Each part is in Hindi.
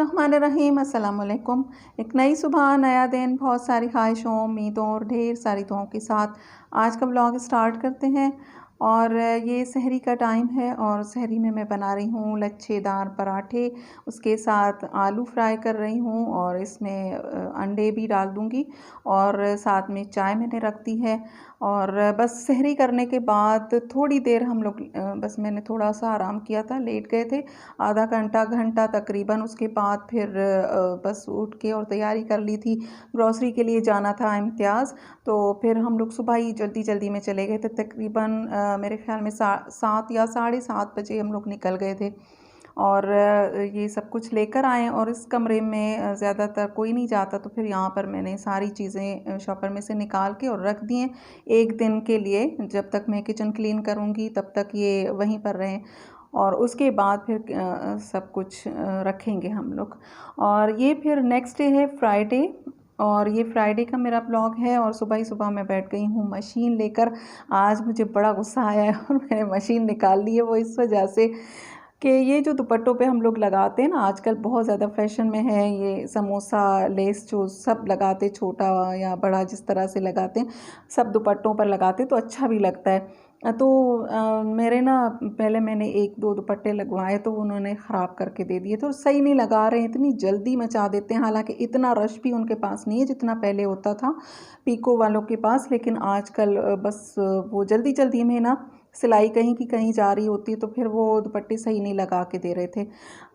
बिस्मिल्लाहिर्रहमानिर्रहीम। अस्सलाम वालेकुम। एक नई सुबह, नया दिन, बहुत सारी ख्वाहिशों, उम्मीदों और ढेर सारी दुआओं के साथ आज का व्लॉग स्टार्ट करते हैं। और ये सहरी का टाइम है और सहरी में मैं बना रही हूँ लच्छेदार पराठे। उसके साथ आलू फ्राई कर रही हूँ और इसमें अंडे भी डाल दूँगी और साथ में चाय मैंने रख दी है। और बस सहरी करने के बाद थोड़ी देर हम लोग बस मैंने थोड़ा सा आराम किया था, लेट गए थे आधा घंटा घंटा तकरीबन। उसके बाद फिर बस उठ के और तैयारी कर ली थी, ग्रॉसरी के लिए जाना था इम्तियाज़। तो फिर हम लोग सुबह ही जल्दी जल्दी में चले गए थे, तकरीबन मेरे ख्याल में 7 या 7:30 बजे हम लोग निकल गए थे। और ये सब कुछ लेकर आए और इस कमरे में ज़्यादातर कोई नहीं जाता, तो फिर यहाँ पर मैंने सारी चीज़ें शॉपर में से निकाल के और रख दी हैं एक दिन के लिए। जब तक मैं किचन क्लीन करूँगी तब तक ये वहीं पर रहें और उसके बाद फिर सब कुछ रखेंगे हम लोग। और ये फिर नेक्स्ट डे है फ्राइडे, और ये फ्राइडे का मेरा ब्लॉग है। और सुबह ही सुबह मैं बैठ गई हूँ मशीन लेकर। आज मुझे बड़ा गुस्सा आया है और मैंने मशीन निकाल ली है, वो इस वजह से कि ये जो दुपट्टों पे हम लोग लगाते हैं ना, आजकल बहुत ज़्यादा फैशन में है ये समोसा लेस जो सब लगाते, छोटा या बड़ा जिस तरह से लगाते हैं, सब दुपट्टों पर लगाते तो अच्छा भी लगता है। तो मेरे ना पहले मैंने 1-2 दुपट्टे लगवाए तो उन्होंने ख़राब करके दे दिए, तो सही नहीं लगा रहे हैं, इतनी जल्दी मचा देते हैं। हालांकि इतना रश भी उनके पास नहीं है जितना पहले होता था पीको वालों के पास, लेकिन आजकल बस वो जल्दी जल्दी में ना सिलाई कहीं की कहीं जा रही होती है, तो फिर वो दुपट्टे सही नहीं लगा के दे रहे थे।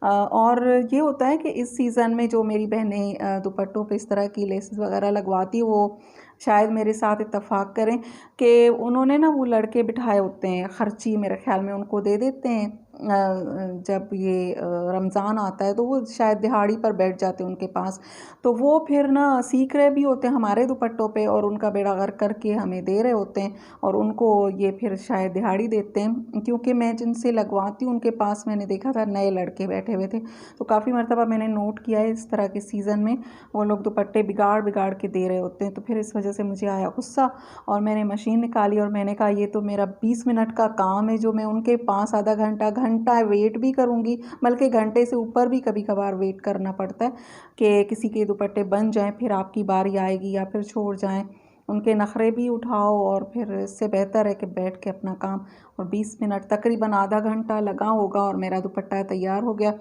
और ये होता है कि इस सीज़न में जो मेरी बहनें दुपट्टों पे इस तरह की लेसेस वगैरह लगवाती, वो शायद मेरे साथ इत्तेफाक करें कि उन्होंने ना वो लड़के बिठाए होते हैं, ख़र्ची मेरे ख़्याल में उनको दे देते हैं। जब ये रमज़ान आता है तो वो शायद दिहाड़ी पर बैठ जाते हैं उनके पास, तो वो फिर ना सीख रहे भी होते हैं हमारे दुपट्टों पे और उनका बेड़ा गर्क करके हमें दे रहे होते हैं और उनको ये फिर शायद दिहाड़ी देते हैं। क्योंकि मैं जिनसे लगवाती हूँ उनके पास मैंने देखा था नए लड़के बैठे हुए थे, तो काफ़ी मरतबा मैंने नोट किया है इस तरह के सीज़न में वो लोग दुपट्टे बिगाड़ बिगाड़ के दे रहे होते हैं। तो फिर इस वजह से मुझे आया गुस्सा और मैंने मशीन निकाली और मैंने कहा ये तो मेरा 20 मिनट का काम है जो मैं उनके पास आधा घंटा वेट भी करूँगी, बल्कि घंटे से ऊपर भी कभी कभार वेट करना पड़ता है कि किसी के दुपट्टे बन जाएं, फिर आपकी बारी आएगी या फिर छोड़ जाएं, उनके नखरे भी उठाओ। और फिर इससे बेहतर है कि बैठ के अपना काम, और 20 मिनट तकरीबन आधा घंटा लगा होगा और मेरा दुपट्टा तैयार हो गया।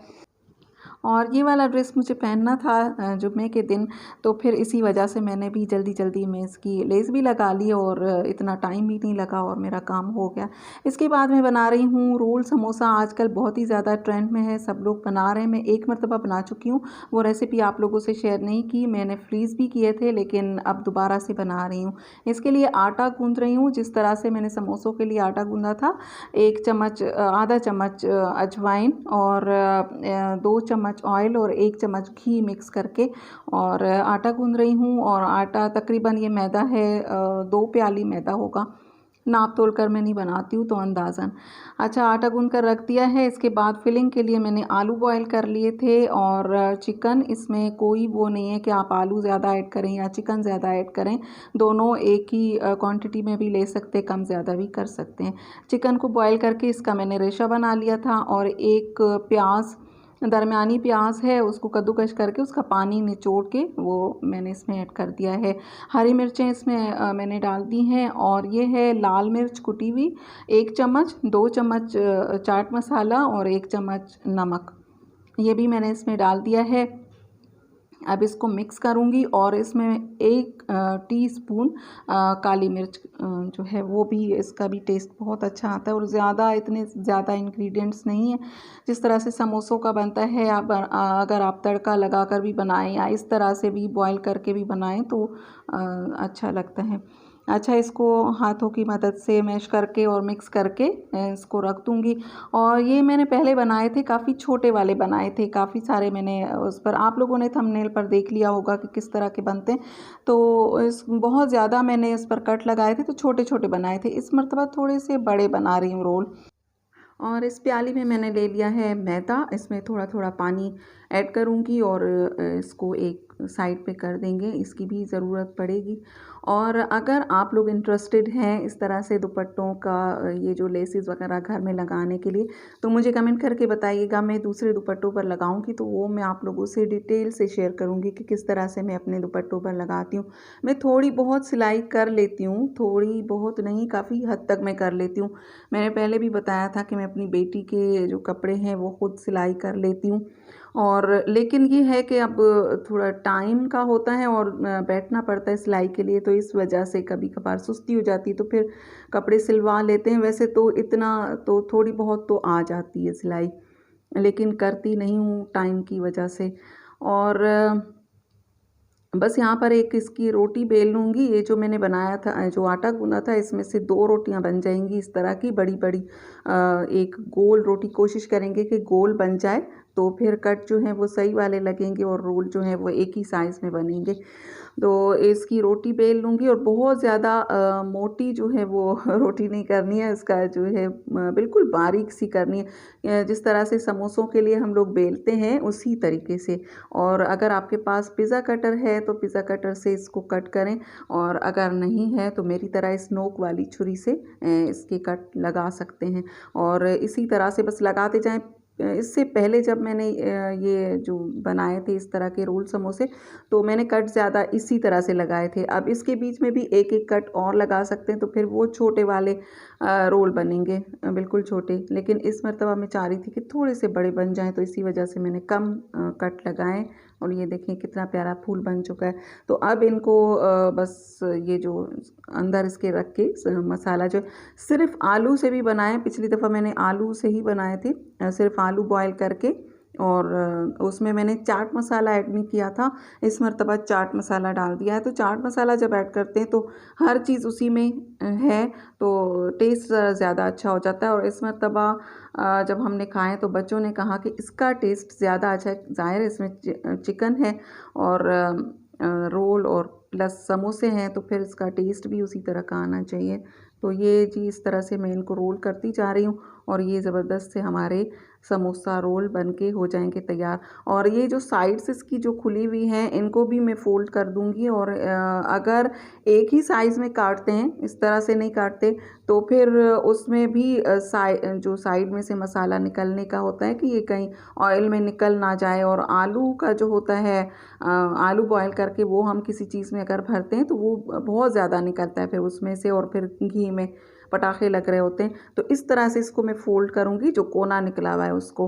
और ये वाला ड्रेस मुझे पहनना था जुम्मे के दिन, तो फिर इसी वजह से मैंने भी जल्दी जल्दी में इसकी लेस भी लगा ली और इतना टाइम भी नहीं लगा और मेरा काम हो गया। इसके बाद मैं बना रही हूँ रोल समोसा। आजकल बहुत ही ज़्यादा ट्रेंड में है, सब लोग बना रहे हैं। मैं एक मरतबा बना चुकी हूँ, वो रेसिपी आप लोगों से शेयर नहीं की, मैंने फ्रीज़ भी किए थे, लेकिन अब दोबारा से बना रही हूँ। इसके लिए आटा गूँध रही हूँ, जिस तरह से मैंने समोसों के लिए आटा गूँधा था। 1 चम्मच आधा चम्मच अजवाइन और 2 चम्मच ऑयल और 1 चम्मच घी मिक्स करके और आटा गूंद रही हूँ। और आटा तकरीबन ये मैदा है 2 प्याली मैदा होगा, नाप तोल कर मैं नहीं बनाती हूँ तो अंदाज़न। अच्छा, आटा गूंद कर रख दिया है। इसके बाद फिलिंग के लिए मैंने आलू बॉयल कर लिए थे और चिकन, इसमें कोई वो नहीं है कि आप आलू ज़्यादा ऐड करें या चिकन ज़्यादा ऐड करें, दोनों एक ही क्वांटिटी में भी ले सकते, कम ज़्यादा भी कर सकते हैं। चिकन को बॉयल करके इसका मैंने रेशा बना लिया था और एक प्याज, दरमियानी प्याज है, उसको कद्दूकस करके उसका पानी निचोड़ के वो मैंने इसमें ऐड कर दिया है। हरी मिर्चें इसमें मैंने डाल दी हैं और ये है लाल मिर्च कुटी हुई 1 चम्मच, 2 चम्मच चाट मसाला और 1 चम्मच नमक, ये भी मैंने इसमें डाल दिया है। अब इसको मिक्स करूँगी और इसमें 1 टीस्पून काली मिर्च जो है वो भी, इसका भी टेस्ट बहुत अच्छा आता है और ज़्यादा इतने ज़्यादा इंग्रेडिएंट्स नहीं है। जिस तरह से समोसों का बनता है, आप अगर आप तड़का लगाकर भी बनाएं या इस तरह से भी बॉईल करके भी बनाएं तो अच्छा लगता है। अच्छा, इसको हाथों की मदद से मैश करके और मिक्स करके इसको रख दूँगी। और ये मैंने पहले बनाए थे, काफ़ी छोटे वाले बनाए थे, काफ़ी सारे मैंने उस पर, आप लोगों ने थंबनेल पर देख लिया होगा कि किस तरह के बनते हैं। तो इस बहुत ज़्यादा मैंने इस पर कट लगाए थे तो छोटे छोटे बनाए थे। इस मरतबा थोड़े से बड़े बना रही हूँ रोल। और इस प्याली में मैंने ले लिया है मैदा, इसमें थोड़ा थोड़ा पानी ऐड करूँगी और इसको एक साइड पे कर देंगे, इसकी भी ज़रूरत पड़ेगी। और अगर आप लोग इंटरेस्टेड हैं इस तरह से दुपट्टों का ये जो लेसेस वगैरह घर में लगाने के लिए, तो मुझे कमेंट करके बताइएगा। मैं दूसरे दुपट्टों पर लगाऊंगी तो वो मैं आप लोगों से डिटेल से शेयर करूंगी कि किस तरह से मैं अपने दुपट्टों पर लगाती हूँ। मैं थोड़ी बहुत सिलाई कर लेती हूँ, थोड़ी बहुत नहीं, काफ़ी हद तक मैं कर लेती हूँ। मैंने पहले भी बताया था कि मैं अपनी बेटी के जो कपड़े हैं वो खुद सिलाई कर लेती हूँ। और लेकिन ये है कि अब थोड़ा टाइम का होता है और बैठना पड़ता है सिलाई के लिए, तो इस वजह से कभी कभार सुस्ती हो जाती है तो फिर कपड़े सिलवा लेते हैं। वैसे तो इतना तो थोड़ी बहुत तो आ जाती है सिलाई, लेकिन करती नहीं हूँ टाइम की वजह से। और बस यहाँ पर एक इसकी रोटी बेल लूँगी। ये जो मैंने बनाया था, जो आटा गूँधा था, इसमें से 2 रोटियाँ बन जाएंगी इस तरह की बड़ी बड़ी। एक गोल रोटी कोशिश करेंगे कि गोल बन जाए, तो फिर कट जो है वो सही वाले लगेंगे और रोल जो है वो एक ही साइज़ में बनेंगे। तो इसकी रोटी बेल लूँगी और बहुत ज़्यादा मोटी जो है वो रोटी नहीं करनी है, इसका जो है बिल्कुल बारीक सी करनी है, जिस तरह से समोसों के लिए हम लोग बेलते हैं उसी तरीके से। और अगर आपके पास पिज़्ज़ा कटर है तो पिज़्ज़ा कटर से इसको कट करें, और अगर नहीं है तो मेरी तरह इस नोक वाली छुरी से इसके कट लगा सकते हैं। और इसी तरह से बस लगाते जाएं। इससे पहले जब मैंने ये जो बनाए थे इस तरह के रोल समोसे, तो मैंने कट ज़्यादा इसी तरह से लगाए थे। अब इसके बीच में भी एक एक कट और लगा सकते हैं, तो फिर वो छोटे वाले रोल बनेंगे, बिल्कुल छोटे। लेकिन इस मरतबा मैं चाह रही थी कि थोड़े से बड़े बन जाएं, तो इसी वजह से मैंने कम कट लगाए। और ये देखें कितना प्यारा फूल बन चुका है। तो अब इनको बस ये जो अंदर इसके रख के मसाला जो सिर्फ आलू से भी बनाए, पिछली दफ़ा मैंने आलू से ही बनाए थे, सिर्फ आलू बॉयल करके, और उसमें मैंने चाट मसाला ऐड नहीं किया था। इस मरतबा चाट मसाला डाल दिया है। तो चाट मसाला जब ऐड करते हैं तो हर चीज़ उसी में है, तो टेस्ट ज़्यादा अच्छा हो जाता है। और इस मरतबा जब हमने खाए तो बच्चों ने कहा कि इसका टेस्ट ज़्यादा अच्छा है। ज़ाहिर है इसमें चिकन है और रोल और प्लस समोसे हैं, तो फिर इसका टेस्ट भी उसी तरह का आना चाहिए। तो ये जी इस तरह से मैं इनको रोल करती जा रही हूँ और ये ज़बरदस्त से हमारे समोसा रोल बनके हो जाएंगे तैयार। और ये जो साइड्स इसकी जो खुली हुई हैं इनको भी मैं फ़ोल्ड कर दूँगी। और अगर एक ही साइज़ में काटते हैं, इस तरह से नहीं काटते, तो फिर उसमें भी जो साइड में से मसाला निकलने का होता है कि ये कहीं ऑयल में निकल ना जाए। और आलू का जो होता है, आलू बॉयल करके वो हम किसी चीज़ में अगर भरते हैं तो वो बहुत ज़्यादा निकलता है फिर उसमें से, और फिर घी में पटाखे लग रहे होते हैं। तो इस तरह से इसको मैं फ़ोल्ड करूँगी, जो कोना निकला हुआ है उसको।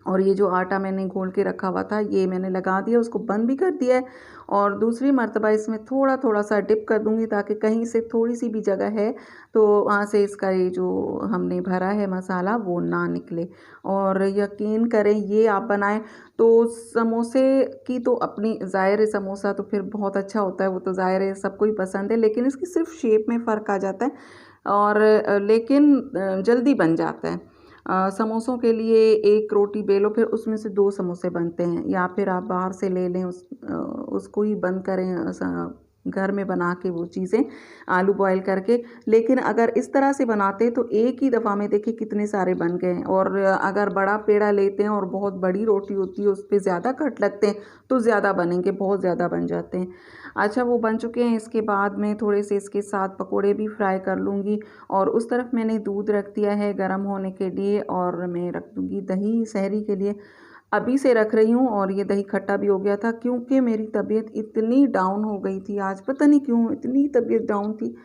और ये जो आटा मैंने घोल के रखा हुआ था ये मैंने लगा दिया, उसको बंद भी कर दिया है। और दूसरी मर्तबा इसमें थोड़ा थोड़ा सा डिप कर दूंगी, ताकि कहीं से थोड़ी सी भी जगह है तो वहाँ से इसका ये जो हमने भरा है मसाला वो ना निकले। और यकीन करें ये आप बनाएं तो समोसे की तो अपनी ज़ाहिर है, समोसा तो फिर बहुत अच्छा होता है, वो तो ज़ाहिर है सबको ही पसंद है, लेकिन इसकी सिर्फ शेप में फ़र्क आ जाता है। और लेकिन जल्दी बन जाता है। समोसों के लिए एक रोटी बेलो, फिर उसमें से 2 समोसे बनते हैं। या फिर आप बाहर से ले लें, उसको ही बंद करें, घर में बना के वो चीज़ें आलू बॉयल करके। लेकिन अगर इस तरह से बनाते हैं तो एक ही दफ़ा में देखिए कितने सारे बन गए हैं। और अगर बड़ा पेड़ा लेते हैं और बहुत बड़ी रोटी होती है उस पर ज़्यादा कट लगते हैं तो ज़्यादा बनेंगे, बहुत ज़्यादा बन जाते हैं। अच्छा, वो बन चुके हैं। इसके बाद में थोड़े से इसके साथ पकोड़े भी फ्राई कर लूँगी। और उस तरफ मैंने दूध रख दिया है गर्म होने के लिए, और मैं रख दूँगी दही सहरी के लिए। अभी से रख रही हूँ, और ये दही खट्टा भी हो गया था क्योंकि मेरी तबीयत इतनी डाउन हो गई थी आज, पता नहीं क्यों इतनी तबीयत डाउन थी।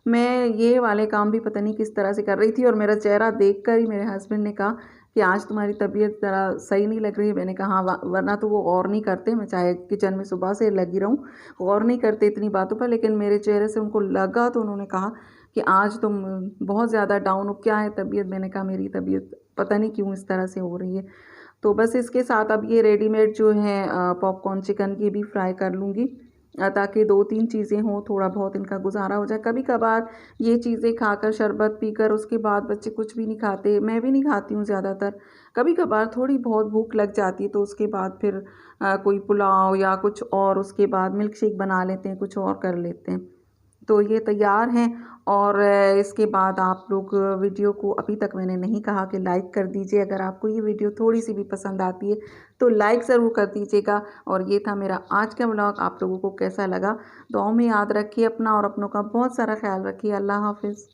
मैं ये वाले काम भी पता नहीं किस तरह से कर रही थी, और मेरा चेहरा देखकर ही मेरे हस्बैंड ने कहा कि आज तुम्हारी तबीयत ज़रा सही नहीं लग रही है। मैंने कहा हाँ, वरना तो वो और नहीं करते, मैं चाहे किचन में सुबह से लगी रहूँ, गौर नहीं करते इतनी बातों पर, लेकिन मेरे चेहरे से उनको लगा तो उन्होंने कहा कि आज तुम बहुत ज़्यादा डाउन हो, क्या है तबीयत। मैंने कहा मेरी तबीयत पता नहीं क्यों इस तरह से हो रही है। तो बस इसके साथ अब ये रेडीमेड जो है पॉपकॉर्न चिकन की भी फ्राई कर लूँगी, ताकि 2-3 चीज़ें हों, थोड़ा बहुत इनका गुजारा हो जाए। कभी कभार ये चीज़ें खाकर, शरबत पीकर उसके बाद बच्चे कुछ भी नहीं खाते, मैं भी नहीं खाती हूँ ज़्यादातर। कभी कभार थोड़ी बहुत भूख लग जाती है तो उसके बाद फिर कोई पुलाव या कुछ और, उसके बाद मिल्क शेक बना लेते हैं, कुछ और कर लेते हैं। तो ये तैयार हैं। और इसके बाद आप लोग वीडियो को, अभी तक मैंने नहीं कहा कि लाइक कर दीजिए। अगर आपको ये वीडियो थोड़ी सी भी पसंद आती है तो लाइक ज़रूर कर दीजिएगा। और ये था मेरा आज का व्लॉग, आप लोगों को कैसा लगा दुआओं में याद रखिए अपना और अपनों का बहुत सारा ख्याल रखिए। अल्लाह हाफिज़।